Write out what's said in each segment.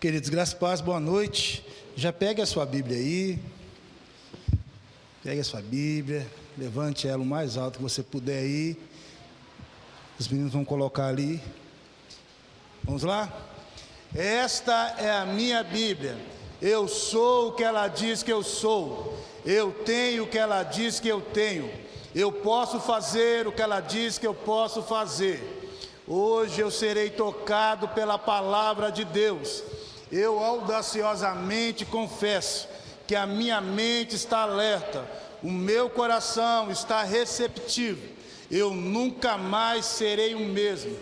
Queridos, graças e paz, boa noite. Já pegue a sua Bíblia aí. Pegue a sua Bíblia, levante ela o mais alto que você puder aí. Os meninos vão colocar ali. Vamos lá? Esta é a minha Bíblia. Eu sou o que ela diz que eu sou. Eu tenho o que ela diz que eu tenho. Eu posso fazer o que ela diz que eu posso fazer. Hoje eu serei tocado pela palavra de Deus. Eu audaciosamente confesso que a minha mente está alerta, o meu coração está receptivo. Eu nunca mais serei o mesmo.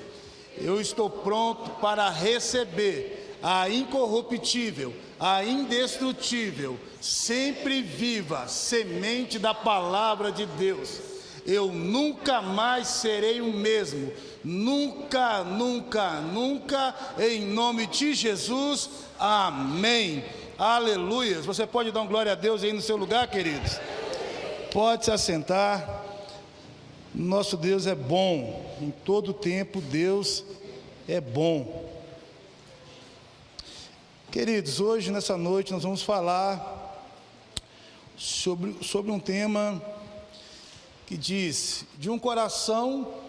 Eu estou pronto para receber a incorruptível, a indestrutível, sempre viva semente da palavra de Deus. Eu nunca mais serei o mesmo. Nunca, nunca, nunca, em nome de Jesus, amém, aleluia. Você pode dar uma glória a Deus aí no seu lugar, queridos? Pode se assentar. Nosso Deus é bom, em todo tempo Deus é bom. Queridos, hoje, nessa noite, nós vamos falar sobre um tema que diz: de um coração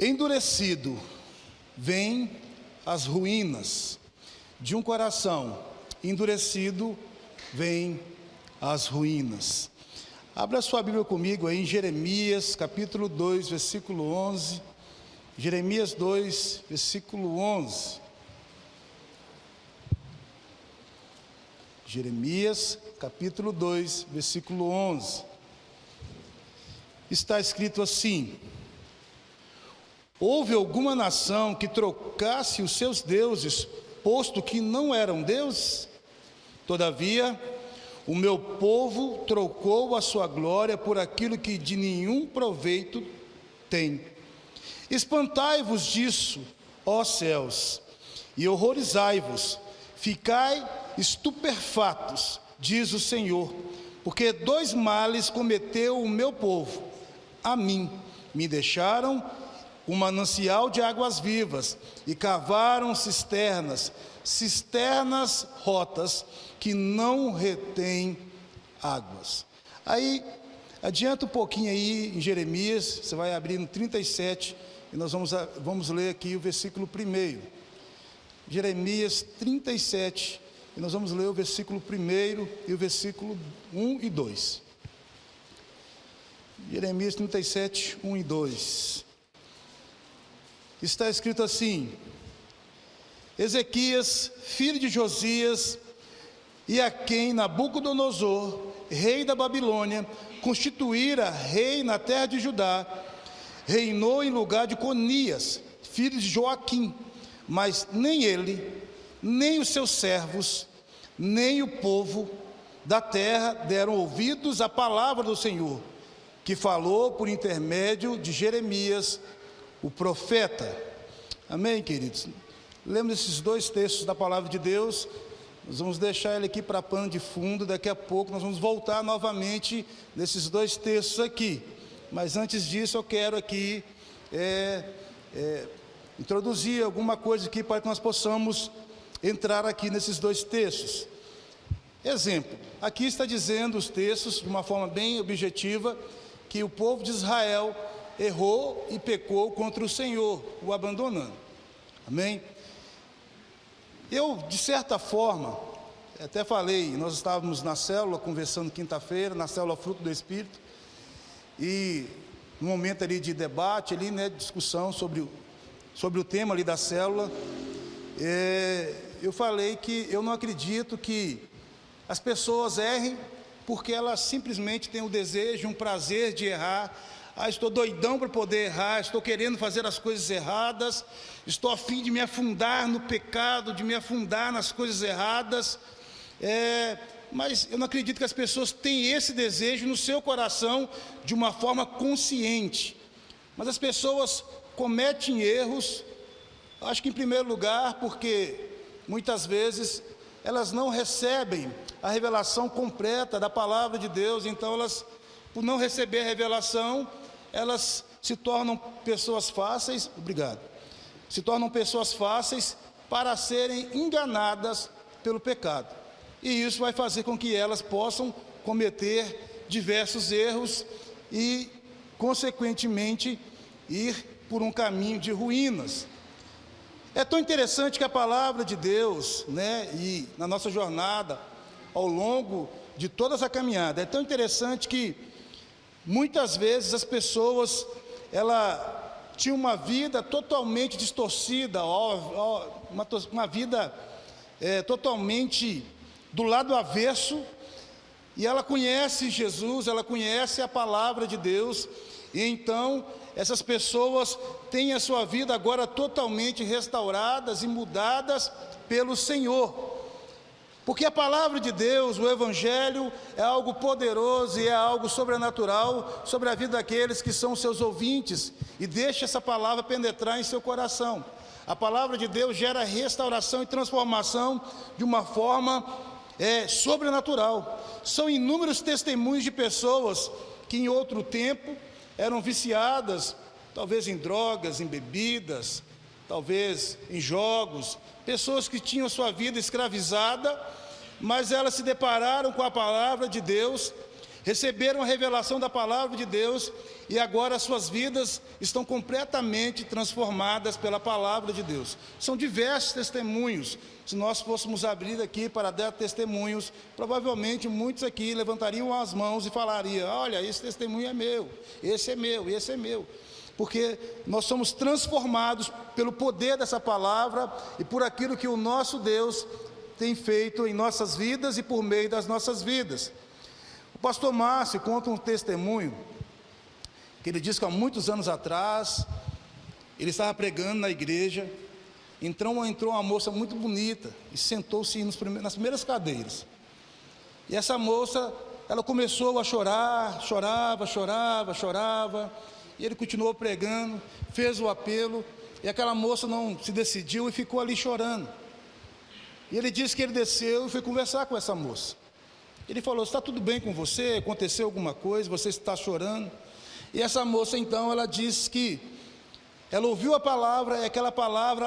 endurecido vem as ruínas. De um coração endurecido vem as ruínas. Abra sua Bíblia comigo aí em Jeremias capítulo 2, versículo 11. Jeremias 2, versículo 11. Jeremias capítulo 2, versículo 11. Está escrito assim: houve alguma nação que trocasse os seus deuses, posto que não eram deuses? Todavia, o meu povo trocou a sua glória por aquilo que de nenhum proveito tem. Espantai-vos disso, ó céus, e horrorizai-vos, ficai estupefatos, diz o Senhor, porque dois males cometeu o meu povo a mim: me deixaram um manancial de águas vivas e cavaram cisternas rotas que não retêm águas. Aí, adianta um pouquinho aí em Jeremias, você vai abrir no 37 e nós vamos ler aqui o versículo 1. Jeremias 37, e nós vamos ler o versículo 1 e o versículo 1 e 2. Jeremias 37, 1 e 2. Está escrito assim: Ezequias, filho de Josias, e a quem Nabucodonosor, rei da Babilônia, constituíra rei na terra de Judá, reinou em lugar de Conias, filho de Joaquim, mas nem ele, nem os seus servos, nem o povo da terra deram ouvidos à palavra do Senhor, que falou por intermédio de Jeremias, o profeta. Amém, queridos? Lembra esses dois textos da palavra de Deus? Nós vamos deixar ele aqui para pano de fundo. Daqui a pouco nós vamos voltar novamente nesses dois textos aqui. Mas antes disso eu quero aqui introduzir alguma coisa aqui para que nós possamos entrar aqui nesses dois textos. Exemplo, aqui está dizendo os textos de uma forma bem objetiva que o povo de Israel errou e pecou contra o Senhor, o abandonando. Amém? Eu, de certa forma, até falei, nós estávamos na célula, conversando quinta-feira, na célula Fruto do Espírito, e no momento ali de debate, ali, né, discussão sobre o tema ali da célula, eu falei que eu não acredito que as pessoas errem porque elas simplesmente têm o desejo, um prazer de errar. Estou doidão para poder errar, estou querendo fazer as coisas erradas, estou a fim de me afundar no pecado, de me afundar nas coisas erradas, mas eu não acredito que as pessoas têm esse desejo no seu coração de uma forma consciente. Mas as pessoas cometem erros, acho que em primeiro lugar porque muitas vezes elas não recebem a revelação completa da palavra de Deus. Então elas, por não receber a revelação, elas se tornam pessoas fáceis, se tornam pessoas fáceis para serem enganadas pelo pecado. E isso vai fazer com que elas possam cometer diversos erros e, consequentemente, ir por um caminho de ruínas. É tão interessante que a palavra de Deus, e na nossa jornada, ao longo de toda essa caminhada, é tão interessante que muitas vezes as pessoas, tinham uma vida totalmente distorcida, uma vida totalmente do lado avesso, e ela conhece Jesus, ela conhece a palavra de Deus, e então essas pessoas têm a sua vida agora totalmente restauradas e mudadas pelo Senhor. Porque a palavra de Deus, o Evangelho, é algo poderoso e é algo sobrenatural sobre a vida daqueles que são seus ouvintes, e deixa essa palavra penetrar em seu coração. A palavra de Deus gera restauração e transformação de uma forma sobrenatural. São inúmeros testemunhos de pessoas que em outro tempo eram viciadas, talvez em drogas, em bebidas, talvez em jogos, pessoas que tinham a sua vida escravizada, mas elas se depararam com a palavra de Deus, receberam a revelação da palavra de Deus, e agora suas vidas estão completamente transformadas pela palavra de Deus. São diversos testemunhos. Se nós fôssemos abrir aqui para dar testemunhos, provavelmente muitos aqui levantariam as mãos e falariam: olha, esse testemunho é meu, esse é meu, esse é meu. Porque nós somos transformados pelo poder dessa palavra e por aquilo que o nosso Deus tem feito em nossas vidas e por meio das nossas vidas. O pastor Márcio conta um testemunho, que ele diz que há muitos anos atrás, ele estava pregando na igreja, entrou uma moça muito bonita, e sentou-se nas primeiras cadeiras, e essa moça, ela começou a chorar, chorava, e ele continuou pregando, fez o apelo, e aquela moça não se decidiu e ficou ali chorando, e ele disse que ele desceu e foi conversar com essa moça. Ele falou: está tudo bem com você? Aconteceu alguma coisa? Você está chorando? E essa moça então, ela disse que ela ouviu a palavra, e aquela palavra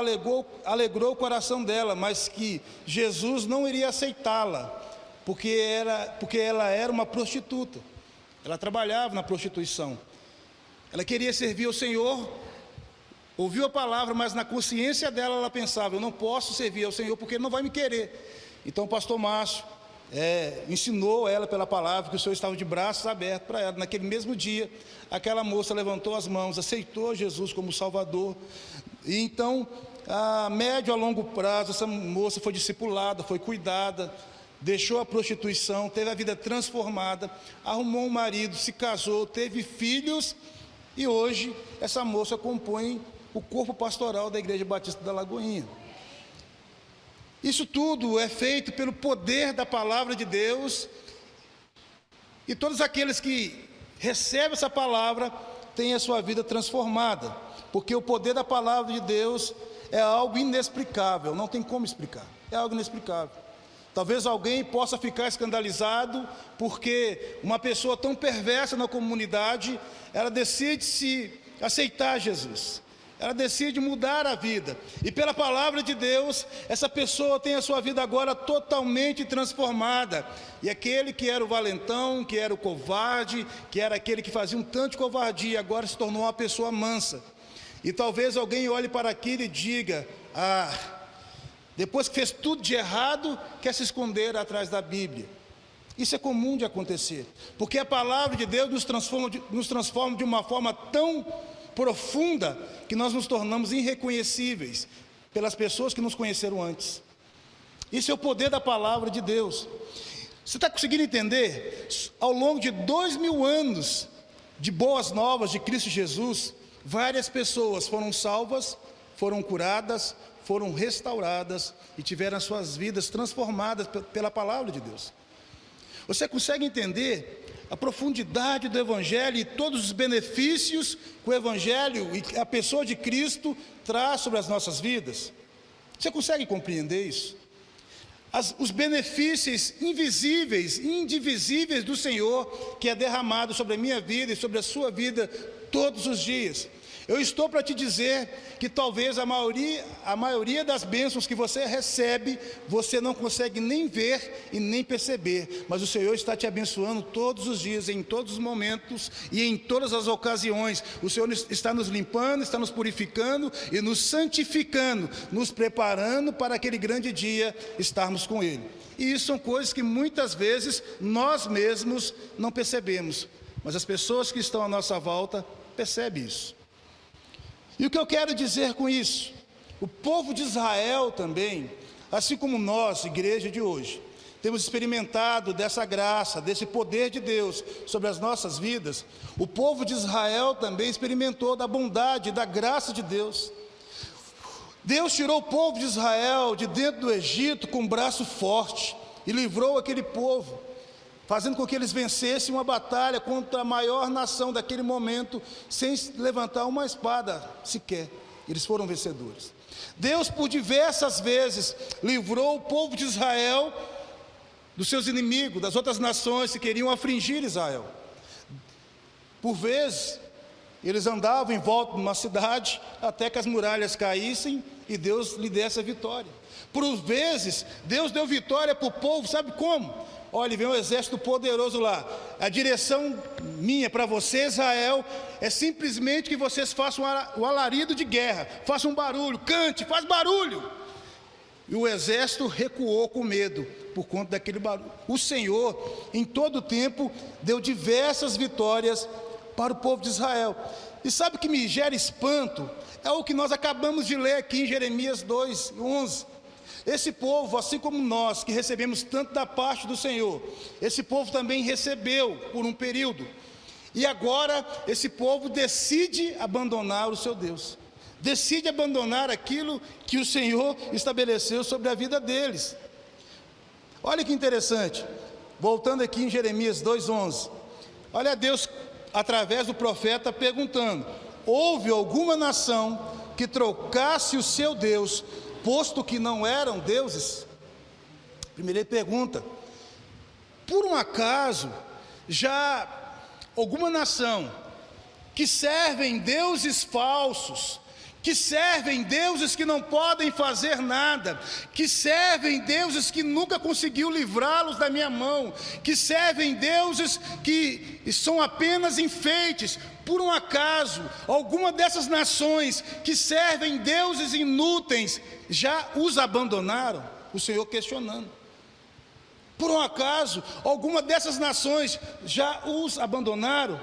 alegrou o coração dela, mas que Jesus não iria aceitá-la, porque ela era uma prostituta, ela trabalhava na prostituição, ela queria servir ao Senhor, ouviu a palavra, mas na consciência dela ela pensava: eu não posso servir ao Senhor porque Ele não vai me querer. Então o pastor Márcio ensinou ela pela palavra que o Senhor estava de braços abertos para ela. Naquele mesmo dia, aquela moça levantou as mãos, aceitou Jesus como Salvador, e então, a médio a longo prazo, essa moça foi discipulada, foi cuidada, deixou a prostituição, teve a vida transformada, arrumou um marido, se casou, teve filhos, e hoje essa moça compõe o corpo pastoral da Igreja Batista da Lagoinha. Isso tudo é feito pelo poder da palavra de Deus, e todos aqueles que recebem essa palavra têm a sua vida transformada, porque o poder da palavra de Deus é algo inexplicável, não tem como explicar, é algo inexplicável. Talvez alguém possa ficar escandalizado porque uma pessoa tão perversa na comunidade, ela decide se aceitar Jesus, ela decide mudar a vida, e pela palavra de Deus, essa pessoa tem a sua vida agora totalmente transformada, e aquele que era o valentão, que era o covarde, que era aquele que fazia um tanto de covardia, agora se tornou uma pessoa mansa. E talvez alguém olhe para aquilo e diga: depois que fez tudo de errado, quer se esconder atrás da Bíblia. Isso é comum de acontecer, porque a palavra de Deus nos transforma de uma forma tão profunda, que nós nos tornamos irreconhecíveis pelas pessoas que nos conheceram antes. Isso é o poder da palavra de Deus. Você está conseguindo entender? Ao longo de 2000 anos de boas novas de Cristo Jesus, várias pessoas foram salvas, foram curadas, foram restauradas e tiveram as suas vidas transformadas pela palavra de Deus. Você consegue entender a profundidade do Evangelho e todos os benefícios que o Evangelho e a pessoa de Cristo traz sobre as nossas vidas? Você consegue compreender isso? Os benefícios invisíveis, indivisíveis do Senhor, que é derramado sobre a minha vida e sobre a sua vida todos os dias. Eu estou para te dizer que talvez a maioria das bênçãos que você recebe, você não consegue nem ver e nem perceber, mas o Senhor está te abençoando todos os dias, em todos os momentos e em todas as ocasiões. O Senhor está nos limpando, está nos purificando e nos santificando, nos preparando para aquele grande dia estarmos com Ele. E isso são coisas que muitas vezes nós mesmos não percebemos, mas as pessoas que estão à nossa volta percebem isso. E o que eu quero dizer com isso? O povo de Israel também, assim como nós, igreja de hoje, temos experimentado dessa graça, desse poder de Deus sobre as nossas vidas. O povo de Israel também experimentou da bondade, da graça de Deus. Deus tirou o povo de Israel de dentro do Egito com um braço forte e livrou aquele povo, fazendo com que eles vencessem uma batalha contra a maior nação daquele momento, sem levantar uma espada sequer. Eles foram vencedores. Deus, por diversas vezes, livrou o povo de Israel dos seus inimigos, das outras nações que queriam afligir Israel. Por vezes, eles andavam em volta de uma cidade, até que as muralhas caíssem, e Deus lhe desse a vitória. Por vezes, Deus deu vitória para o povo, sabe como? Olha, vem um exército poderoso lá. A direção minha para você, Israel, é simplesmente que vocês façam o alarido de guerra, façam um barulho, cante, faz barulho. E o exército recuou com medo, por conta daquele barulho. O Senhor, em todo o tempo, deu diversas vitórias para o povo de Israel. E sabe o que me gera espanto? É o que nós acabamos de ler aqui em Jeremias 2:11. Esse povo, assim como nós, que recebemos tanto da parte do Senhor, esse povo também recebeu por um período. E agora esse povo decide abandonar o seu Deus. Decide abandonar aquilo que o Senhor estabeleceu sobre a vida deles. Olha que interessante. Voltando aqui em Jeremias 2:11. Olha Deus, através do profeta, perguntando: houve alguma nação que trocasse o seu Deus, posto que não eram deuses? Primeiro ele pergunta: por um acaso já alguma nação que servem deuses falsos, que servem deuses que não podem fazer nada, que servem deuses que nunca conseguiu livrá-los da minha mão, que servem deuses que são apenas enfeites, por um acaso, alguma dessas nações que servem deuses inúteis, já os abandonaram? O Senhor questionando. Por um acaso, alguma dessas nações já os abandonaram?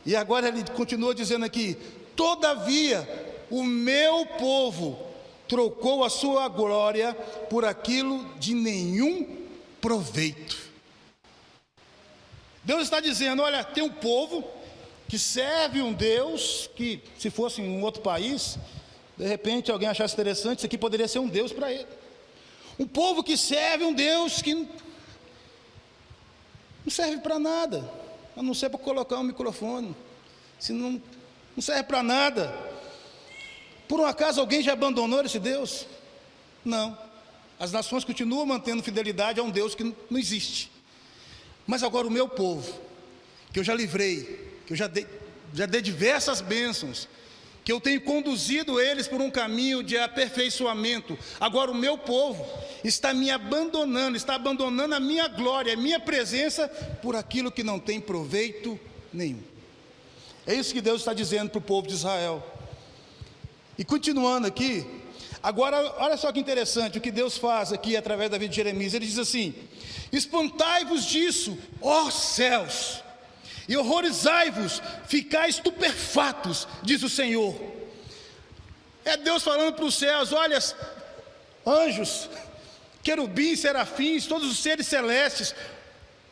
E agora ele continua dizendo aqui: todavia, o meu povo trocou a sua glória por aquilo de nenhum proveito. Deus está dizendo: olha, tem um povo que serve um Deus que, se fosse em um outro país, de repente alguém achasse interessante, isso aqui poderia ser um Deus para ele. Um povo que serve um Deus que não serve para nada, a não ser para colocar um microfone, se não serve para nada. Por um acaso alguém já abandonou esse Deus? Não. As nações continuam mantendo fidelidade a um Deus que não existe. Mas agora o meu povo, que eu já livrei, que eu já dei diversas bênçãos, que eu tenho conduzido eles por um caminho de aperfeiçoamento, agora o meu povo está me abandonando, está abandonando a minha glória, a minha presença, por aquilo que não tem proveito nenhum. É isso que Deus está dizendo para o povo de Israel. E continuando aqui, agora olha só que interessante o que Deus faz aqui através da vida de Jeremias. Ele diz assim: espantai-vos disso, ó céus, e horrorizai-vos, ficai estupefatos, diz o Senhor. É Deus falando para os céus: olha, anjos, querubins, serafins, todos os seres celestes,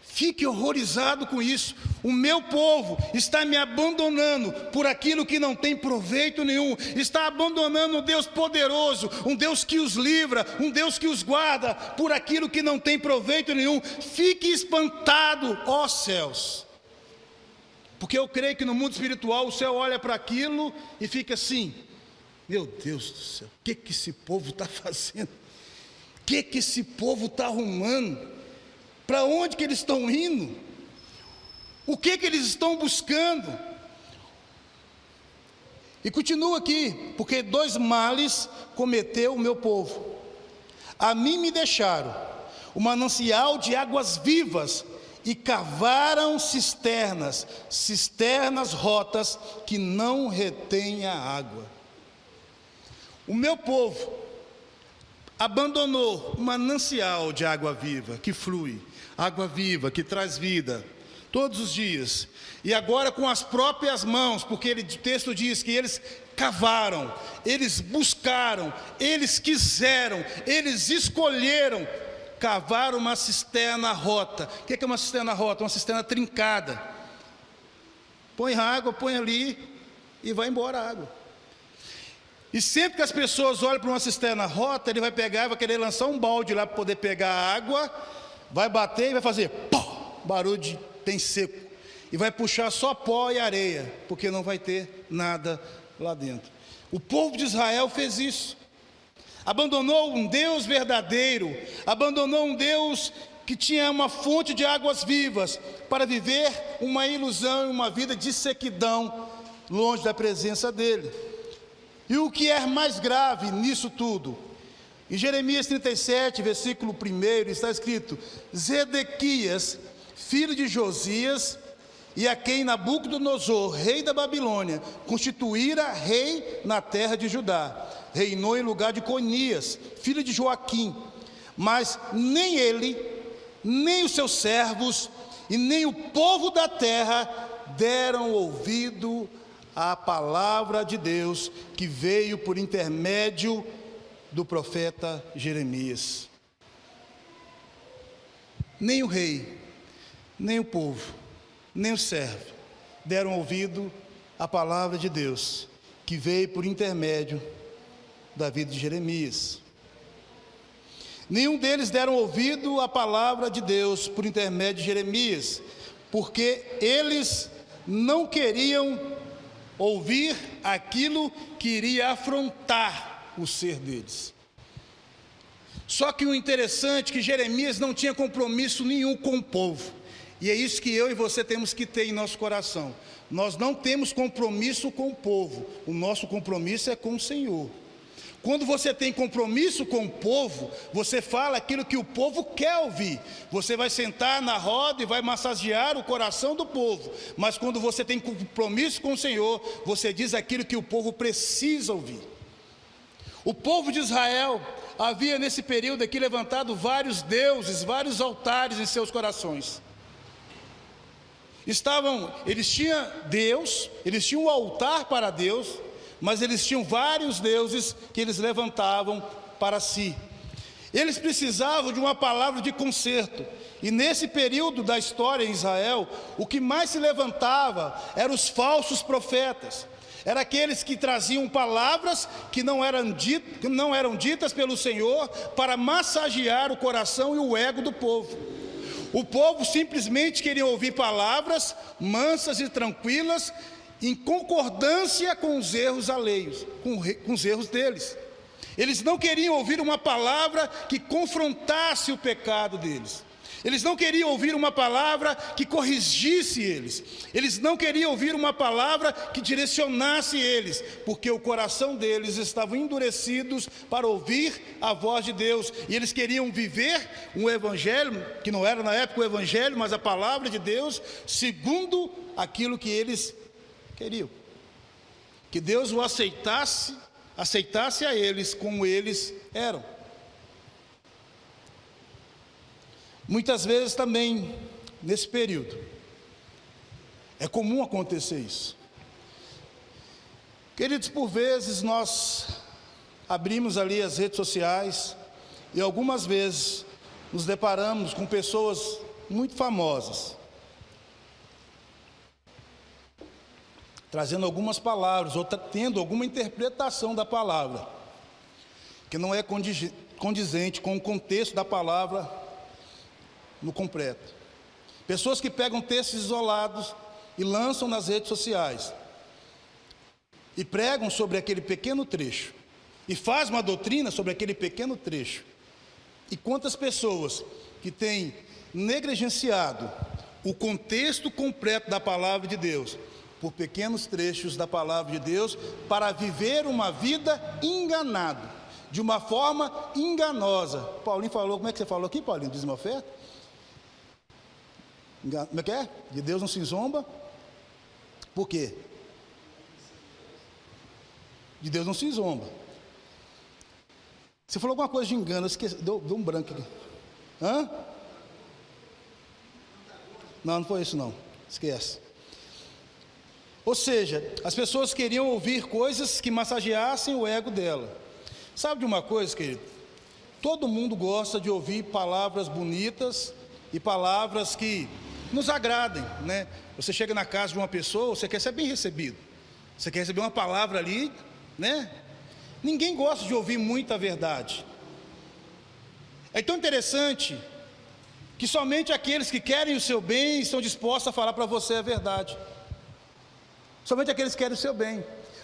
fique horrorizado com isso. O meu povo está me abandonando por aquilo que não tem proveito nenhum, está abandonando um Deus poderoso, um Deus que os livra, um Deus que os guarda, por aquilo que não tem proveito nenhum. Fique espantado, ó céus, porque eu creio que no mundo espiritual o céu olha para aquilo e fica assim: meu Deus do céu, o que esse povo está fazendo? O que esse povo está arrumando? Para onde que eles estão indo? O que eles estão buscando? E continua aqui, porque 2 males cometeu o meu povo. A mim me deixaram o manancial de águas vivas e cavaram cisternas rotas que não retêm a água. O meu povo abandonou o manancial de água viva que flui, água viva que traz vida todos os dias, e agora com as próprias mãos, porque o texto diz que eles cavaram, eles buscaram, eles quiseram, eles escolheram cavar uma cisterna rota. O que é uma cisterna rota? Uma cisterna trincada. Põe água, põe ali e vai embora a água. E sempre que as pessoas olham para uma cisterna rota, ele vai pegar e vai querer lançar um balde lá para poder pegar a água, vai bater e vai fazer pó, barulho de tem seco, e vai puxar só pó e areia, porque não vai ter nada lá dentro. O povo de Israel fez isso, abandonou um Deus verdadeiro, abandonou um Deus que tinha uma fonte de águas vivas, para viver uma ilusão e uma vida de sequidão, longe da presença dele. E o que é mais grave nisso tudo? Em Jeremias 37, versículo 1, está escrito: Zedequias, filho de Josias, e a quem Nabucodonosor, rei da Babilônia, constituíra rei na terra de Judá, reinou em lugar de Conias, filho de Joaquim. Mas nem ele, nem os seus servos, e nem o povo da terra deram ouvido à palavra de Deus, que veio por intermédio do profeta Jeremias. Nem o rei, nem o povo, nem o servo deram ouvido à palavra de Deus, que veio por intermédio da vida de Jeremias. Nenhum deles deram ouvido à palavra de Deus por intermédio de Jeremias, porque eles não queriam ouvir aquilo que iria afrontar o ser deles. Só que o interessante é que Jeremias não tinha compromisso nenhum com o povo. E é isso que eu e você temos que ter em nosso coração. Nós não temos compromisso com o povo, o nosso compromisso é com o Senhor. Quando você tem compromisso com o povo, você fala aquilo que o povo quer ouvir. Você vai sentar na roda e vai massagear o coração do povo. Mas quando você tem compromisso com o Senhor, você diz aquilo que o povo precisa ouvir. O povo de Israel havia nesse período aqui levantado vários deuses, vários altares em seus corações. Eles tinham Deus, eles tinham um altar para Deus, mas eles tinham vários deuses que eles levantavam para si. Eles precisavam de uma palavra de conserto. E nesse período da história em Israel, o que mais se levantava eram os falsos profetas. Eram aqueles que traziam palavras que não eram ditas pelo Senhor, para massagear o coração e o ego do povo. O povo simplesmente queria ouvir palavras mansas e tranquilas, em concordância com os erros alheios, com os erros deles. Eles não queriam ouvir uma palavra que confrontasse o pecado deles. Eles não queriam ouvir uma palavra que corrigisse eles. Eles não queriam ouvir uma palavra que direcionasse eles, porque o coração deles estava endurecidos para ouvir a voz de Deus. E eles queriam viver um evangelho, que não era na época o evangelho, mas a palavra de Deus, segundo aquilo que eles queriam. Que Deus o aceitasse a eles como eles eram. Muitas vezes também, nesse período, é comum acontecer isso. Queridos, por vezes nós abrimos ali as redes sociais e algumas vezes nos deparamos com pessoas muito famosas, trazendo algumas palavras, ou tendo alguma interpretação da palavra, que não é condizente com o contexto da palavra no completo. Pessoas que pegam textos isolados e lançam nas redes sociais e pregam sobre aquele pequeno trecho e faz uma doutrina sobre aquele pequeno trecho. E quantas pessoas que têm negligenciado o contexto completo da palavra de Deus, por pequenos trechos da palavra de Deus para viver uma vida enganado, de uma forma enganosa. Paulinho falou, como é que você falou aqui, Paulinho, dízimo e oferta? Como é que é? De Deus não se zomba. Por quê? De Deus não se zomba. Você falou alguma coisa de engano, eu esqueci, deu um branco aqui. Hã? Não foi isso não, esquece. Ou seja, as pessoas queriam ouvir coisas que massageassem o ego dela. Sabe de uma coisa, querido? Todo mundo gosta de ouvir palavras bonitas e palavras que nos agradem, né? Você chega na casa de uma pessoa, você quer ser bem recebido. Você quer receber uma palavra ali, né? Ninguém gosta de ouvir muita verdade. É tão interessante que somente aqueles que querem o seu bem estão dispostos a falar para você a verdade. Somente aqueles que querem o seu bem.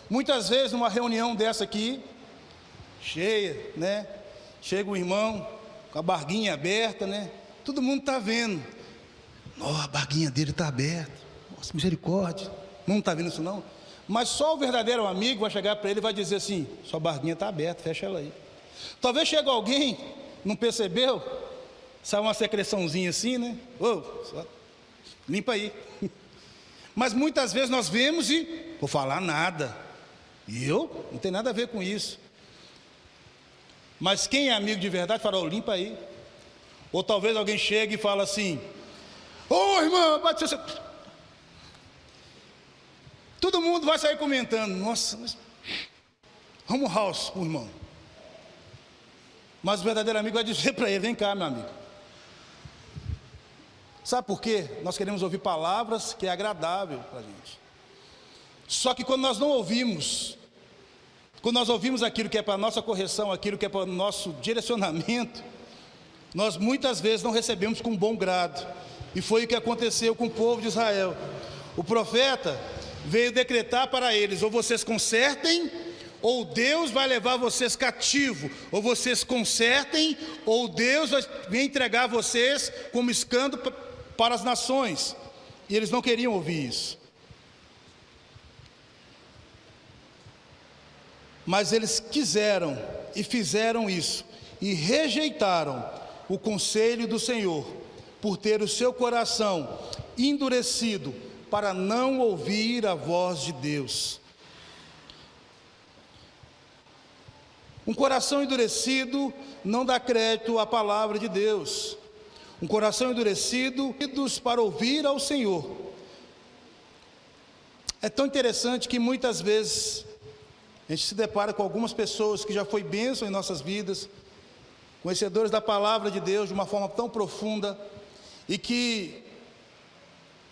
Muitas vezes numa reunião dessa aqui, cheia, né? Chega um irmão com a barguinha aberta, né? Todo mundo está vendo. Oh, a barguinha dele está aberta. Nossa, misericórdia. Não está vendo isso não? Mas só o verdadeiro amigo vai chegar para ele e vai dizer assim: sua barguinha está aberta, fecha ela aí. Talvez chegue alguém, não percebeu? Sai uma secreçãozinha assim, né? Só limpa aí. Mas muitas vezes nós vemos e vou falar nada. E eu não tem nada a ver com isso. Mas quem é amigo de verdade fala: limpa aí. Ou talvez alguém chegue e fala assim: irmão, bate seu... Todo mundo vai sair comentando: nossa, vamos house pro irmão. Mas o verdadeiro amigo vai dizer para ele: vem cá, meu amigo. Sabe por quê? Nós queremos ouvir palavras que é agradável para a gente. Só que quando nós não ouvimos, quando nós ouvimos aquilo que é para a nossa correção, aquilo que é para o nosso direcionamento, nós muitas vezes não recebemos com bom grado. E foi o que aconteceu com o povo de Israel. O profeta veio decretar para eles: ou vocês consertem, ou Deus vai levar vocês cativo, ou vocês consertem, ou Deus vai entregar vocês como escândalo para as nações. E eles não queriam ouvir isso. Mas eles quiseram e fizeram isso, e rejeitaram o conselho do Senhor, por ter o seu coração endurecido para não ouvir a voz de Deus. Um coração endurecido não dá crédito à palavra de Deus. Um coração endurecido para ouvir ao Senhor. É tão interessante que muitas vezes a gente se depara com algumas pessoas que já foi bênção em nossas vidas, conhecedores da palavra de Deus de uma forma tão profunda, e que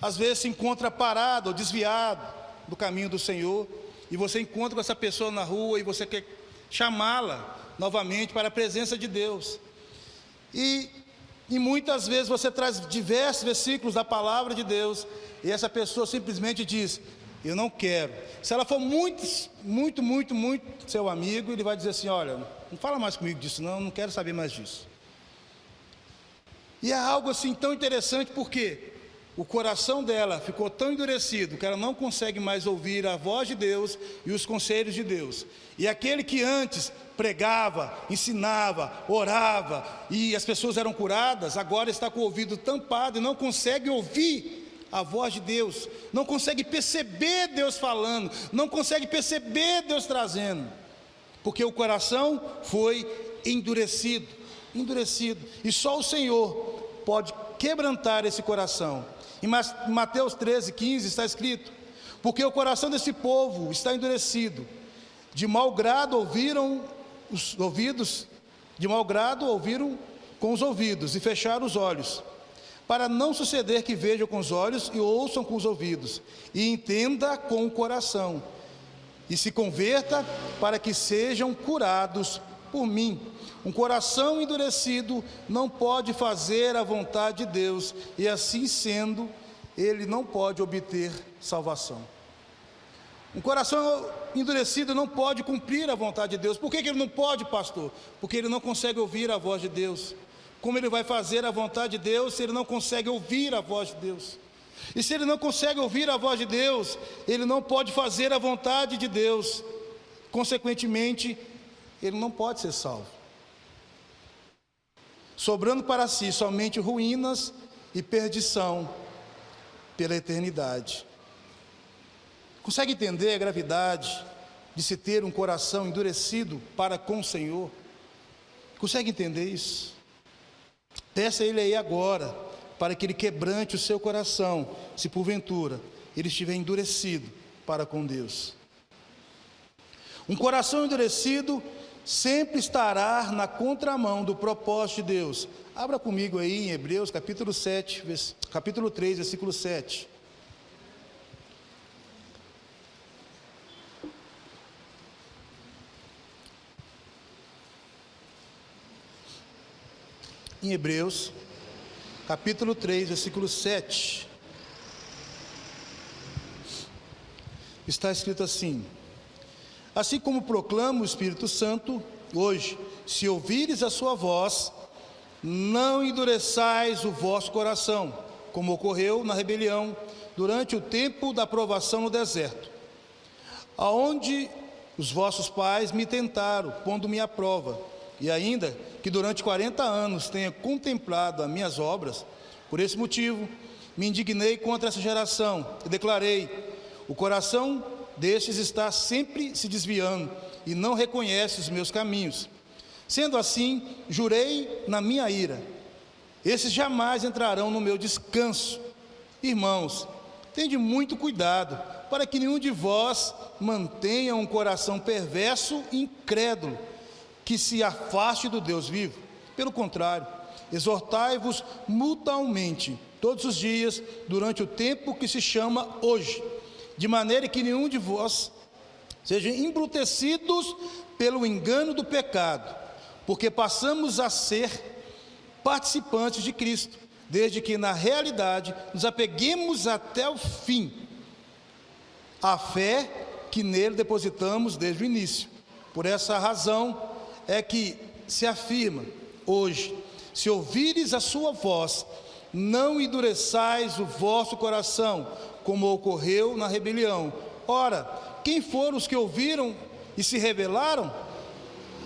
às vezes se encontra parado ou desviado do caminho do Senhor, e você encontra com essa pessoa na rua e você quer chamá-la novamente para a presença de Deus, e muitas vezes você traz diversos versículos da palavra de Deus, e essa pessoa simplesmente diz: eu não quero. Se ela for muito seu amigo, ele vai dizer assim: olha, não fala mais comigo disso não quero saber mais disso. E é algo assim tão interessante, porque o coração dela ficou tão endurecido que ela não consegue mais ouvir a voz de Deus e os conselhos de Deus. E aquele que antes pregava, ensinava, orava e as pessoas eram curadas, agora está com o ouvido tampado e não consegue ouvir a voz de Deus, não consegue perceber Deus falando, não consegue perceber Deus trazendo, porque o coração foi endurecido. E só o Senhor pode quebrantar esse coração. Em Mateus 13:15 está escrito: porque o coração desse povo está endurecido, de mau grado ouviram os ouvidos, de mau grado ouviram com os ouvidos e fecharam os olhos, para não suceder que vejam com os olhos e ouçam com os ouvidos, e entenda com o coração, e se converta, para que sejam curados por mim. Um coração endurecido não pode fazer a vontade de Deus, e assim sendo, ele não pode obter salvação. Um coração endurecido não pode cumprir a vontade de Deus. Por que ele não pode, pastor? Porque ele não consegue ouvir a voz de Deus. Como ele vai fazer a vontade de Deus se ele não consegue ouvir a voz de Deus? E se ele não consegue ouvir a voz de Deus, ele não pode fazer a vontade de Deus. Consequentemente, ele não pode ser salvo, sobrando para si somente ruínas e perdição pela eternidade. Consegue entender a gravidade de se ter um coração endurecido para com o Senhor? Consegue entender isso? Peça a Ele aí agora, para que Ele quebrante o seu coração, se porventura ele estiver endurecido para com Deus. Um coração endurecido sempre estará na contramão do propósito de Deus. Abra comigo aí em Hebreus capítulo 3, versículo 7. Em Hebreus, capítulo 3, versículo 7, está escrito assim: assim como proclama o Espírito Santo, hoje, se ouvires a sua voz, não endureçais o vosso coração, como ocorreu na rebelião, durante o tempo da provação no deserto, aonde os vossos pais me tentaram, pondo-me à prova, e ainda que durante 40 anos tenha contemplado as minhas obras, por esse motivo me indignei contra essa geração e declarei: o coração destes está sempre se desviando e não reconhece os meus caminhos. Sendo assim, jurei na minha ira: esses jamais entrarão no meu descanso. Irmãos, tende muito cuidado, para que nenhum de vós mantenha um coração perverso e incrédulo, que se afaste do Deus vivo. Pelo contrário, exortai-vos mutuamente, todos os dias, durante o tempo que se chama hoje, de maneira que nenhum de vós sejam embrutecidos pelo engano do pecado, porque passamos a ser participantes de Cristo, desde que na realidade nos apeguemos até o fim, a fé que nele depositamos desde o início. Por essa razão é que se afirma hoje: se ouvires a sua voz, não endureçais o vosso coração, como ocorreu na rebelião. Ora, quem foram os que ouviram e se rebelaram?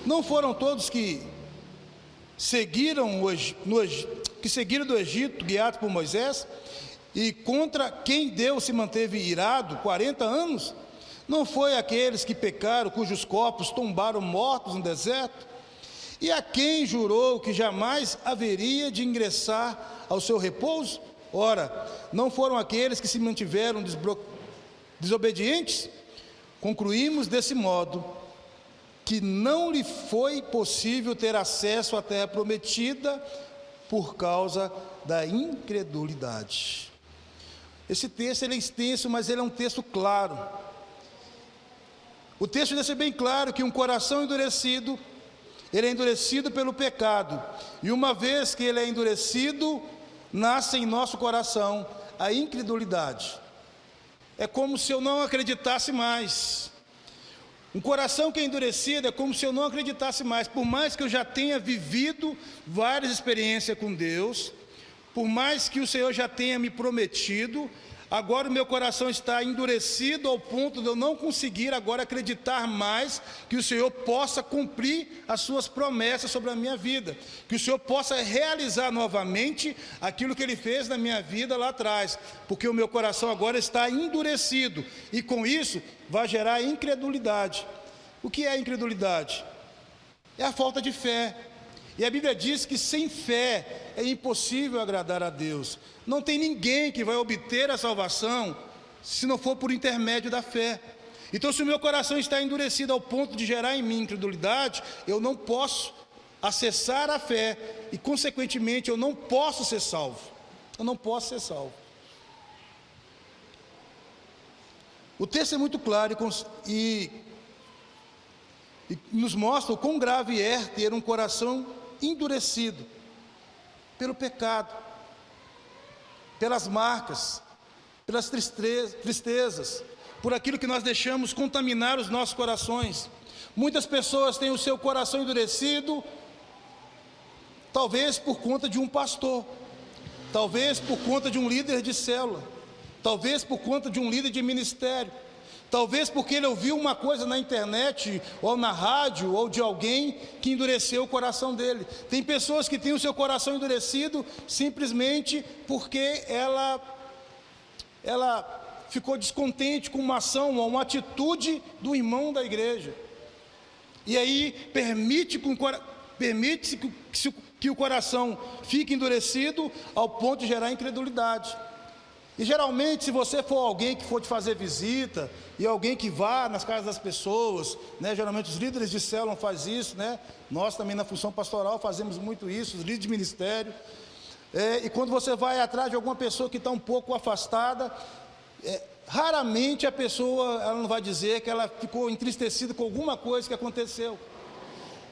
Não foram todos que seguiram do Egito, guiados por Moisés, e contra quem Deus se manteve irado 40 anos? Não foi aqueles que pecaram, cujos corpos tombaram mortos no deserto? E a quem jurou que jamais haveria de ingressar ao seu repouso? Ora, não foram aqueles que se mantiveram desobedientes? Concluímos desse modo que não lhe foi possível ter acesso à terra prometida por causa da incredulidade. Esse texto ele é extenso, mas ele é um texto claro. O texto deixa bem claro que um coração endurecido, ele é endurecido pelo pecado, e uma vez que ele é endurecido, nasce em nosso coração a incredulidade. É como se eu não acreditasse mais. Um coração que é endurecido é como se eu não acreditasse mais. Por mais que eu já tenha vivido várias experiências com Deus, por mais que o Senhor já tenha me prometido, agora o meu coração está endurecido ao ponto de eu não conseguir agora acreditar mais que o Senhor possa cumprir as suas promessas sobre a minha vida, que o Senhor possa realizar novamente aquilo que Ele fez na minha vida lá atrás, porque o meu coração agora está endurecido, e com isso vai gerar incredulidade. O que é a incredulidade? É a falta de fé. E a Bíblia diz que sem fé é impossível agradar a Deus. Não tem ninguém que vai obter a salvação se não for por intermédio da fé. Então, se o meu coração está endurecido ao ponto de gerar em mim incredulidade, eu não posso acessar a fé e, consequentemente, eu não posso ser salvo. Eu não posso ser salvo. O texto é muito claro e nos mostra o quão grave é ter um coração endurecido pelo pecado, pelas marcas, pelas tristezas, por aquilo que nós deixamos contaminar os nossos corações. Muitas pessoas têm o seu coração endurecido, talvez por conta de um pastor, talvez por conta de um líder de célula, talvez por conta de um líder de ministério, talvez porque ele ouviu uma coisa na internet, ou na rádio, ou de alguém que endureceu o coração dele. Tem pessoas que têm o seu coração endurecido simplesmente porque ela ficou descontente com uma ação ou uma atitude do irmão da igreja. E aí permite-se que o coração fique endurecido ao ponto de gerar incredulidade. E geralmente, se você for alguém que for te fazer visita, e alguém que vá nas casas das pessoas, né, geralmente os líderes de célula fazem isso, né, nós também na função pastoral fazemos muito isso, os líderes de ministério, e quando você vai atrás de alguma pessoa que está um pouco afastada, raramente a pessoa ela não vai dizer que ela ficou entristecida com alguma coisa que aconteceu.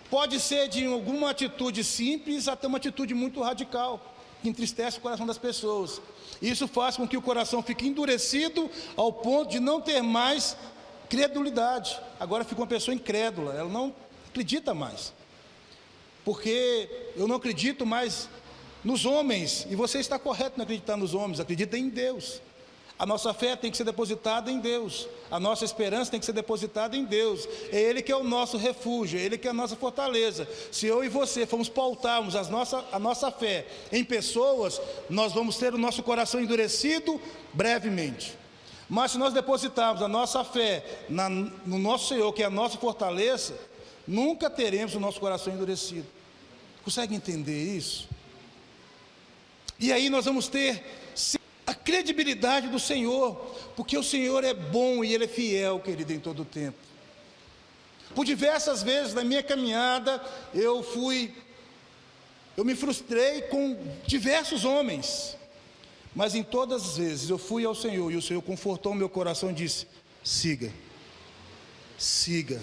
Pode ser de alguma atitude simples até uma atitude muito radical, que entristece o coração das pessoas. Isso faz com que o coração fique endurecido ao ponto de não ter mais credulidade. Agora fica uma pessoa incrédula, ela não acredita mais. Porque eu não acredito mais nos homens, e você está correto em acreditar nos homens, acredita em Deus. A nossa fé tem que ser depositada em Deus, a nossa esperança tem que ser depositada em Deus. É Ele que é o nosso refúgio, é Ele que é a nossa fortaleza. Se eu e você formos pautarmos a nossa fé em pessoas, nós vamos ter o nosso coração endurecido brevemente. Mas se nós depositarmos a nossa fé no nosso Senhor, que é a nossa fortaleza, nunca teremos o nosso coração endurecido. Consegue entender isso? E aí nós vamos ter a credibilidade do Senhor, porque o Senhor é bom e Ele é fiel, querido, em todo o tempo. Por diversas vezes na minha caminhada, eu me frustrei com diversos homens, mas em todas as vezes eu fui ao Senhor, e o Senhor confortou o meu coração e disse: siga, siga,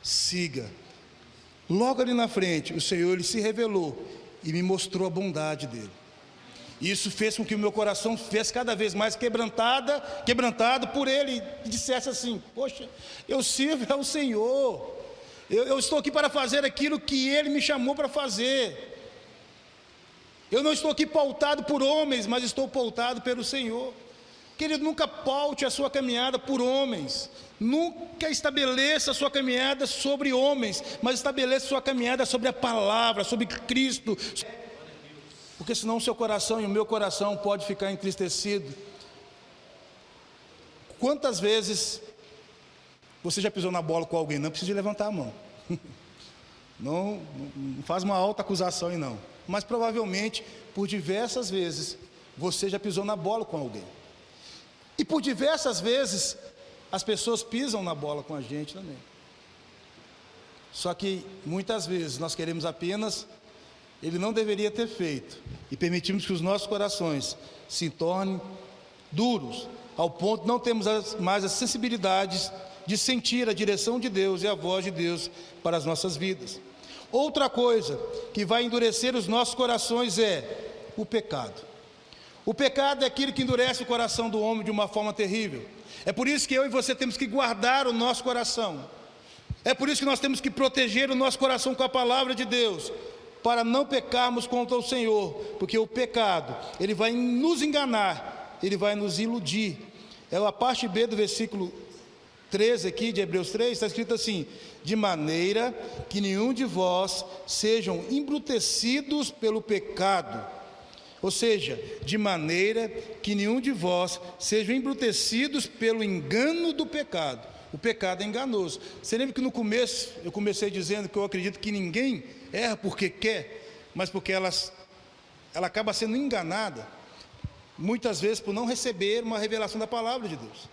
siga. Logo ali na frente, o Senhor Ele se revelou e me mostrou a bondade dEle. Isso fez com que o meu coração fosse cada vez mais quebrantado por Ele, e dissesse assim: poxa, eu sirvo ao Senhor, eu estou aqui para fazer aquilo que Ele me chamou para fazer. Eu não estou aqui pautado por homens, mas estou pautado pelo Senhor. Querido, nunca paute a sua caminhada por homens, nunca estabeleça a sua caminhada sobre homens, mas estabeleça a sua caminhada sobre a palavra, sobre Cristo. Porque senão o seu coração e o meu coração pode ficar entristecido. Quantas vezes você já pisou na bola com alguém? Não precisa levantar a mão. Não faz uma alta acusação aí não. Mas provavelmente, por diversas vezes, você já pisou na bola com alguém. E por diversas vezes, as pessoas pisam na bola com a gente também. Só que, muitas vezes, nós queremos apenas... Ele não deveria ter feito, e permitimos que os nossos corações se tornem duros, ao ponto de não termos mais as sensibilidades de sentir a direção de Deus e a voz de Deus para as nossas vidas. Outra coisa que vai endurecer os nossos corações é o pecado. O pecado é aquilo que endurece o coração do homem de uma forma terrível. É por isso que eu e você temos que guardar o nosso coração. É por isso que nós temos que proteger o nosso coração com a palavra de Deus, para não pecarmos contra o Senhor, porque o pecado, ele vai nos enganar, ele vai nos iludir. É a parte B do versículo 13 aqui de Hebreus 3, está escrito assim: de maneira que nenhum de vós sejam embrutecidos pelo pecado. Ou seja, de maneira que nenhum de vós sejam embrutecidos pelo engano do pecado. O pecado é enganoso. Você lembra que no começo eu comecei dizendo que eu acredito que ninguém erra porque quer, mas porque ela acaba sendo enganada, muitas vezes por não receber uma revelação da palavra de Deus.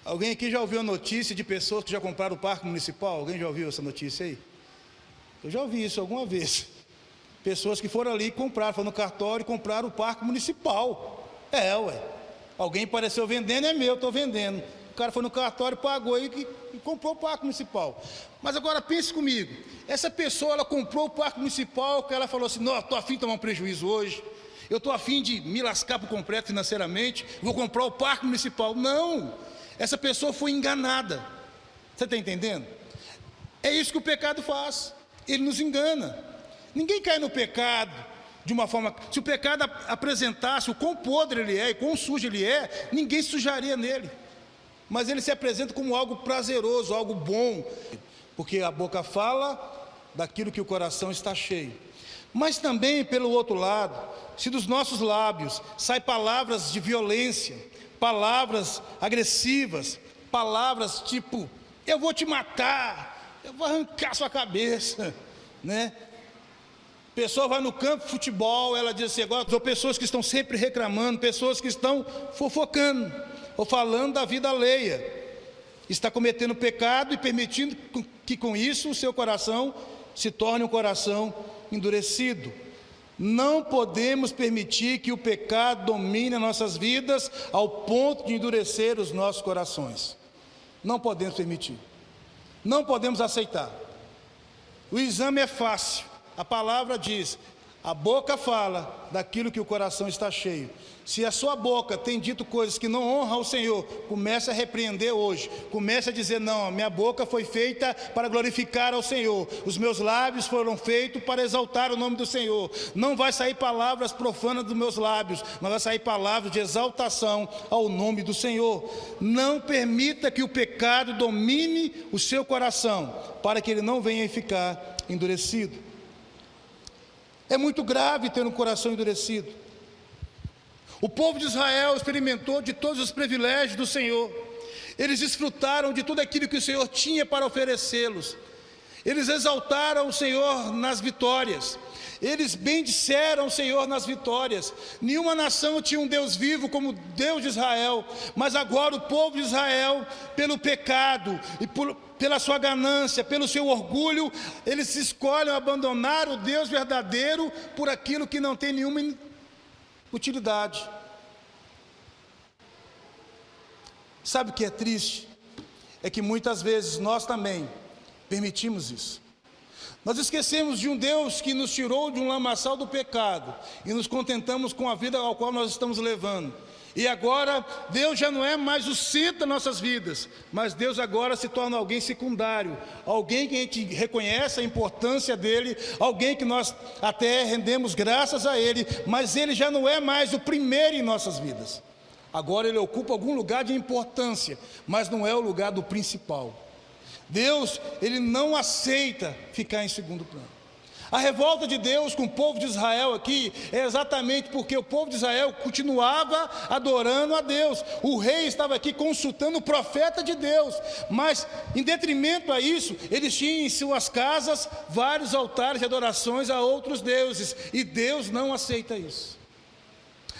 Alguém aqui já ouviu a notícia de pessoas que já compraram o parque municipal? Alguém já ouviu essa notícia aí? Eu já ouvi isso alguma vez. Pessoas que foram ali e compraram, foram no cartório e compraram o parque municipal. Alguém apareceu vendendo, é meu, estou vendendo. O cara foi no cartório, pagou e comprou o parque municipal. Mas agora pense comigo, essa pessoa, ela comprou o parque municipal, que ela falou assim: não, estou a fim de tomar um prejuízo hoje, eu estou a fim de me lascar por completo financeiramente, vou comprar o parque municipal. Não, essa pessoa foi enganada. Você está entendendo? É isso que o pecado faz, ele nos engana. Ninguém cai no pecado de uma forma... Se o pecado apresentasse o quão podre ele é e quão sujo ele é, ninguém sujaria nele. Mas ele se apresenta como algo prazeroso, algo bom, porque a boca fala daquilo que o coração está cheio. Mas também, pelo outro lado, se dos nossos lábios saem palavras de violência, palavras agressivas, palavras tipo, eu vou te matar, eu vou arrancar sua cabeça, né? Pessoa vai no campo de futebol, ela diz assim, agora são pessoas que estão sempre reclamando, pessoas que estão fofocando, ou falando da vida alheia, está cometendo pecado e permitindo que com isso o seu coração se torne um coração endurecido. Não podemos permitir que o pecado domine as nossas vidas ao ponto de endurecer os nossos corações. Não podemos permitir, não podemos aceitar. O exame é fácil, a palavra diz, a boca fala daquilo que o coração está cheio. Se a sua boca tem dito coisas que não honram ao Senhor, comece a repreender hoje, comece a dizer, não, a minha boca foi feita para glorificar ao Senhor, os meus lábios foram feitos para exaltar o nome do Senhor. Não vai sair palavras profanas dos meus lábios, mas vai sair palavras de exaltação ao nome do Senhor. Não permita que o pecado domine o seu coração, para que ele não venha ficar endurecido. É muito grave ter um coração endurecido. O povo de Israel experimentou de todos os privilégios do Senhor. Eles desfrutaram de tudo aquilo que o Senhor tinha para oferecê-los. Eles exaltaram o Senhor nas vitórias. Eles bendisseram o Senhor nas vitórias. Nenhuma nação tinha um Deus vivo como o Deus de Israel. Mas agora o povo de Israel, pelo pecado e pela sua ganância, pelo seu orgulho, eles escolhem abandonar o Deus verdadeiro por aquilo que não tem nenhuma utilidade. Sabe o que é triste? É que muitas vezes nós também permitimos isso. Nós esquecemos de um Deus que nos tirou de um lamaçal do pecado e nos contentamos com a vida ao qual nós estamos levando. E agora Deus já não é mais o centro das nossas vidas, mas Deus agora se torna alguém secundário, alguém que a gente reconhece a importância dele, alguém que nós até rendemos graças a ele, mas ele já não é mais o primeiro em nossas vidas. Agora ele ocupa algum lugar de importância, mas não é o lugar do principal. Deus, ele não aceita ficar em segundo plano. A revolta de Deus com o povo de Israel aqui é exatamente porque o povo de Israel continuava adorando a Deus. O rei estava aqui consultando o profeta de Deus, mas em detrimento a isso, eles tinham em suas casas vários altares de adorações a outros deuses, e Deus não aceita isso.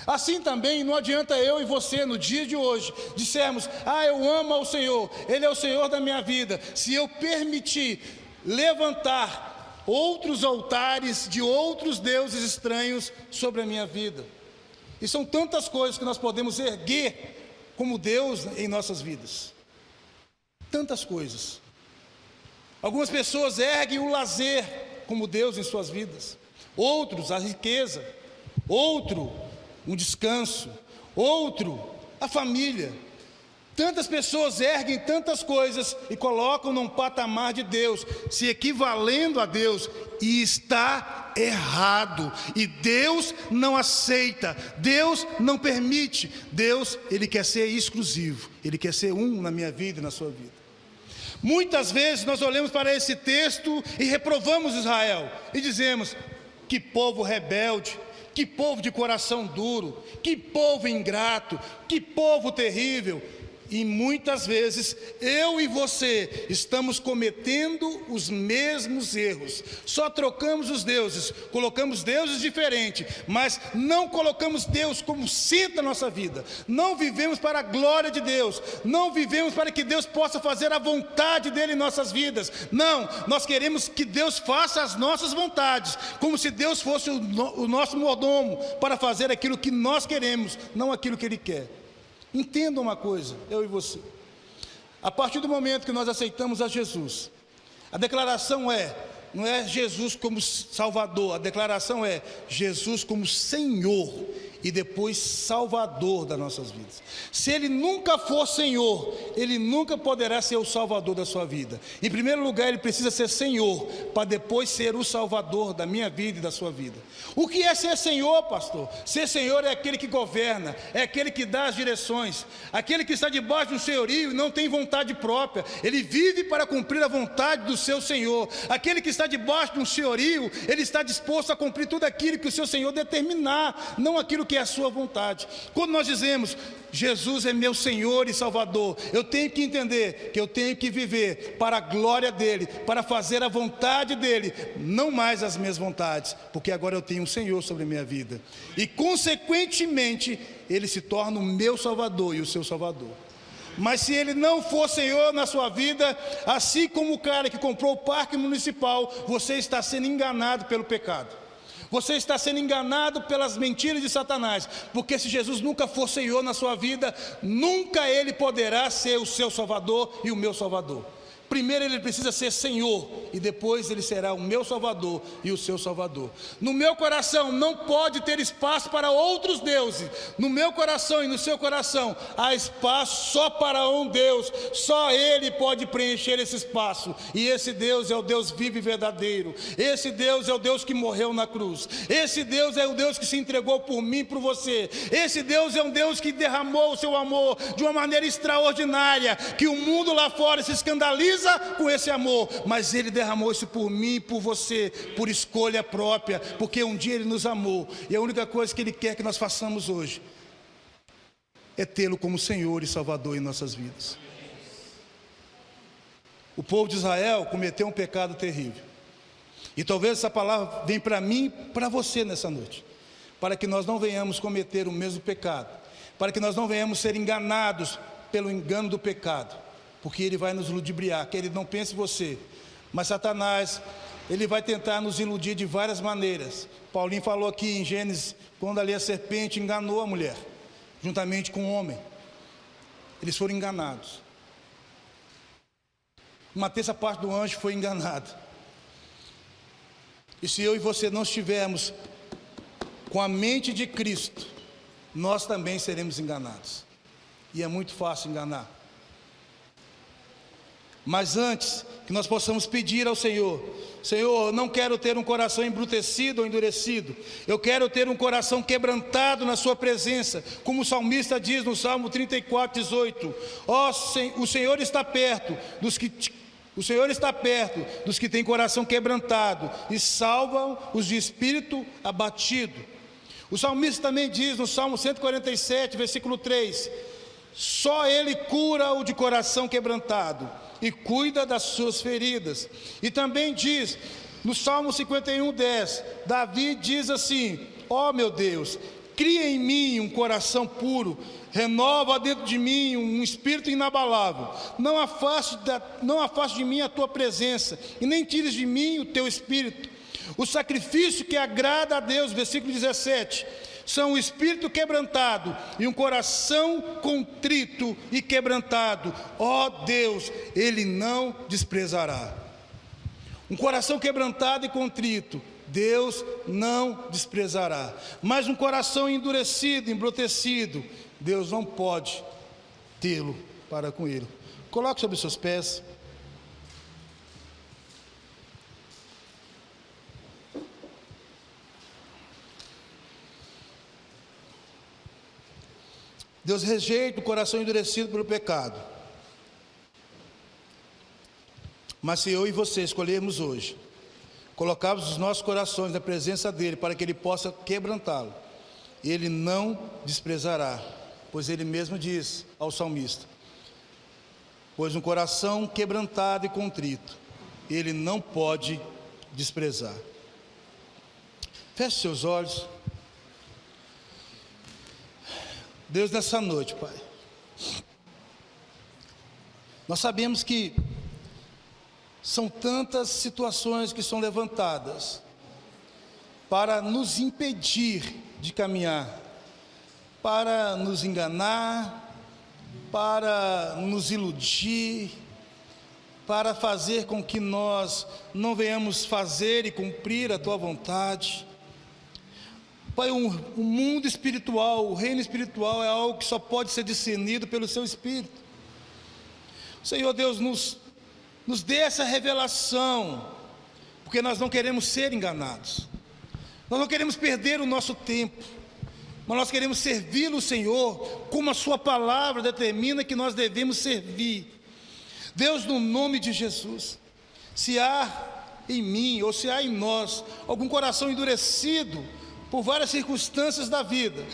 Assim também não adianta eu e você no dia de hoje dissermos, eu amo ao Senhor, Ele é o Senhor da minha vida, se eu permitir levantar outros altares de outros deuses estranhos sobre a minha vida. E são tantas coisas que nós podemos erguer como Deus em nossas vidas. Tantas coisas. Algumas pessoas erguem o lazer como Deus em suas vidas. Outros, a riqueza. Outro, um descanso. Outro, a família. Tantas pessoas erguem tantas coisas e colocam num patamar de Deus, se equivalendo a Deus, e está errado, e Deus não aceita, Deus não permite. Deus, Ele quer ser exclusivo, Ele quer ser um na minha vida e na sua vida. Muitas vezes nós olhamos para esse texto e reprovamos Israel, e dizemos, que povo rebelde, que povo de coração duro, que povo ingrato, que povo terrível. E muitas vezes eu e você estamos cometendo os mesmos erros. Só trocamos os deuses, colocamos deuses diferentes, mas não colocamos Deus como centro da nossa vida. Não vivemos para a glória de Deus, não vivemos para que Deus possa fazer a vontade dele em nossas vidas. Não, nós queremos que Deus faça as nossas vontades, como se Deus fosse o nosso mordomo para fazer aquilo que nós queremos, não aquilo que Ele quer. Entenda uma coisa, eu e você, a partir do momento que nós aceitamos a Jesus, a declaração não é Jesus como Salvador, a declaração é Jesus como Senhor, e depois Salvador das nossas vidas. Se Ele nunca for Senhor, Ele nunca poderá ser o Salvador da sua vida. Em primeiro lugar, Ele precisa ser Senhor, para depois ser o Salvador da minha vida e da sua vida. O que é ser Senhor, pastor? Ser Senhor é aquele que governa, é aquele que dá as direções, aquele que está debaixo do senhorio e não tem vontade própria. Ele vive para cumprir a vontade do seu Senhor. Aquele que está debaixo de um senhorio, ele está disposto a cumprir tudo aquilo que o seu Senhor determinar, não aquilo que é a sua vontade. Quando nós dizemos, Jesus é meu Senhor e Salvador, eu tenho que entender que eu tenho que viver para a glória dEle, para fazer a vontade dEle, não mais as minhas vontades, porque agora eu tenho um Senhor sobre a minha vida, e consequentemente, Ele se torna o meu Salvador e o seu Salvador. Mas se Ele não for Senhor na sua vida, assim como o cara que comprou o parque municipal, você está sendo enganado pelo pecado. Você está sendo enganado pelas mentiras de Satanás, porque se Jesus nunca for Senhor na sua vida, nunca Ele poderá ser o seu Salvador e o meu Salvador. Primeiro Ele precisa ser Senhor, e depois Ele será o meu Salvador e o seu Salvador. No meu coração não pode ter espaço para outros deuses. No meu coração e no seu coração há espaço só para um Deus. Só Ele pode preencher esse espaço, e esse Deus é o Deus vivo e verdadeiro. Esse Deus é o Deus que morreu na cruz. Esse Deus é o Deus que se entregou por mim e por você. Esse Deus é um Deus que derramou o seu amor de uma maneira extraordinária, que o mundo lá fora se escandaliza com esse amor, mas Ele derramou isso por mim e por você, por escolha própria, porque um dia Ele nos amou, e a única coisa que Ele quer que nós façamos hoje é tê-lo como Senhor e Salvador em nossas vidas. O povo de Israel cometeu um pecado terrível, e talvez essa palavra venha para mim e para você nessa noite, para que nós não venhamos cometer o mesmo pecado, para que nós não venhamos ser enganados pelo engano do pecado, porque ele vai nos ludibriar. Que ele não pense em você, mas Satanás, ele vai tentar nos iludir de várias maneiras. Paulinho falou aqui em Gênesis, quando ali a serpente enganou a mulher, juntamente com o homem, eles foram enganados. Uma terça parte do anjo foi enganado. E se eu e você não estivermos com a mente de Cristo, nós também seremos enganados, e é muito fácil enganar. Mas antes que nós possamos pedir ao Senhor, Senhor, eu não quero ter um coração embrutecido ou endurecido, eu quero ter um coração quebrantado na sua presença, como o salmista diz no Salmo 34, 18, o Senhor está perto dos que têm coração quebrantado e salvam os de espírito abatido. O salmista também diz no Salmo 147, versículo 3, só Ele cura o de coração quebrantado e cuida das suas feridas. E também diz no Salmo 51, 10, Davi diz assim, ó meu Deus, cria em mim um coração puro, renova dentro de mim um espírito inabalável, não afaste de mim a tua presença, e nem tires de mim o teu espírito. O sacrifício que agrada a Deus, versículo 17, são o espírito quebrantado e um coração contrito e quebrantado, ó Deus, Ele não desprezará. Um coração quebrantado e contrito, Deus não desprezará. Mas um coração endurecido, embrutecido, Deus não pode tê-lo para com Ele. Coloque sobre os seus pés. Deus rejeita o coração endurecido pelo pecado. Mas se eu e você escolhermos hoje, colocarmos os nossos corações na presença dEle, para que Ele possa quebrantá-lo, Ele não desprezará, pois Ele mesmo diz ao salmista, pois um coração quebrantado e contrito, Ele não pode desprezar. Feche seus olhos. Deus, nessa noite, Pai, nós sabemos que são tantas situações que são levantadas para nos impedir de caminhar, para nos enganar, para nos iludir, para fazer com que nós não venhamos fazer e cumprir a Tua vontade. Pai, o mundo espiritual, o reino espiritual é algo que só pode ser discernido pelo Seu Espírito. Senhor Deus, nos dê essa revelação, porque nós não queremos ser enganados, nós não queremos perder o nosso tempo, mas nós queremos servir o Senhor como a Sua palavra determina que nós devemos servir. Deus, no nome de Jesus, se há em mim ou se há em nós algum coração endurecido por várias circunstâncias da vida,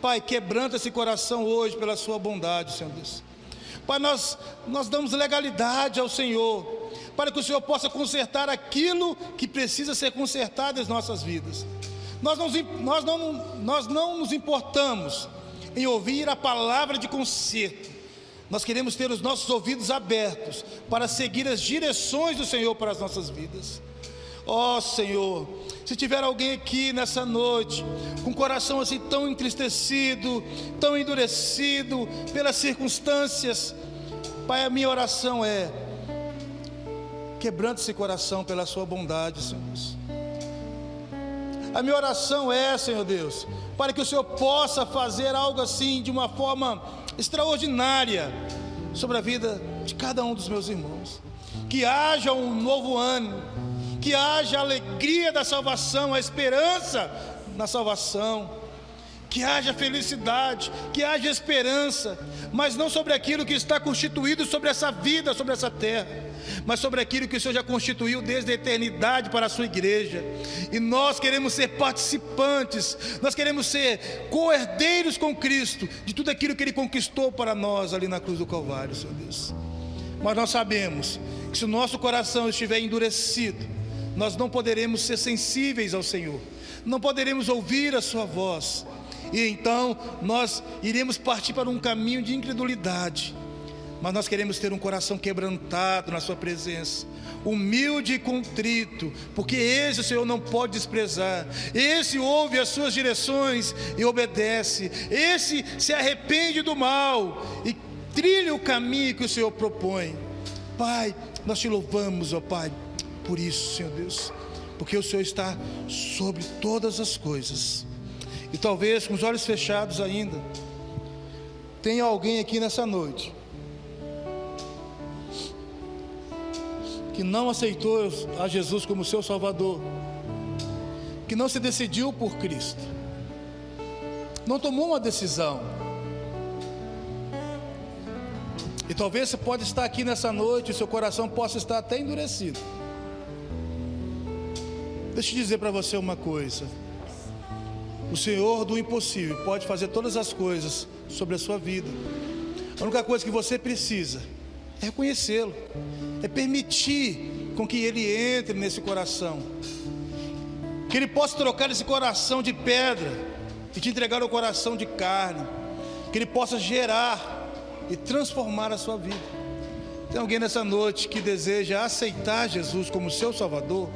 Pai, quebranta esse coração hoje pela Sua bondade, Senhor Deus. Pai, nós damos legalidade ao Senhor, para que o Senhor possa consertar aquilo que precisa ser consertado em nossas vidas. Nós não nos importamos em ouvir a palavra de conserto. Nós queremos ter os nossos ouvidos abertos para seguir as direções do Senhor para as nossas vidas. Ó Senhor, se tiver alguém aqui nessa noite com o coração assim tão entristecido, tão endurecido pelas circunstâncias, Pai, a minha oração é: quebrante esse coração pela Sua bondade, Senhor Deus. A minha oração é, Senhor Deus, para que o Senhor possa fazer algo assim de uma forma extraordinária sobre a vida de cada um dos meus irmãos. Que haja um novo ânimo, que haja a alegria da salvação, a esperança na salvação, que haja felicidade, que haja esperança, mas não sobre aquilo que está constituído sobre essa vida, sobre essa terra, mas sobre aquilo que o Senhor já constituiu desde a eternidade para a Sua igreja. E nós queremos ser participantes, nós queremos ser co-herdeiros com Cristo de tudo aquilo que Ele conquistou para nós ali na cruz do Calvário, Senhor Deus. Mas nós sabemos que se o nosso coração estiver endurecido, nós não poderemos ser sensíveis ao Senhor, não poderemos ouvir a Sua voz, e então nós iremos partir para um caminho de incredulidade. Mas nós queremos ter um coração quebrantado na Sua presença, humilde e contrito, porque esse o Senhor não pode desprezar. Esse ouve as Suas direções e obedece. Esse se arrepende do mal e trilha o caminho que o Senhor propõe. Pai, nós Te louvamos, ó Pai, por isso, Senhor Deus, porque o Senhor está sobre todas as coisas. E talvez com os olhos fechados ainda, tenha alguém aqui nessa noite que não aceitou a Jesus como seu Salvador, que não se decidiu por Cristo, não tomou uma decisão. E talvez você pode estar aqui nessa noite e seu coração possa estar até endurecido. Deixa eu dizer para você uma coisa: o Senhor do impossível pode fazer todas as coisas sobre a sua vida. A única coisa que você precisa é reconhecê-lo, é permitir com que Ele entre nesse coração, que Ele possa trocar esse coração de pedra e te entregar o coração de carne, que Ele possa gerar e transformar a sua vida. Tem alguém nessa noite que deseja aceitar Jesus como seu Salvador?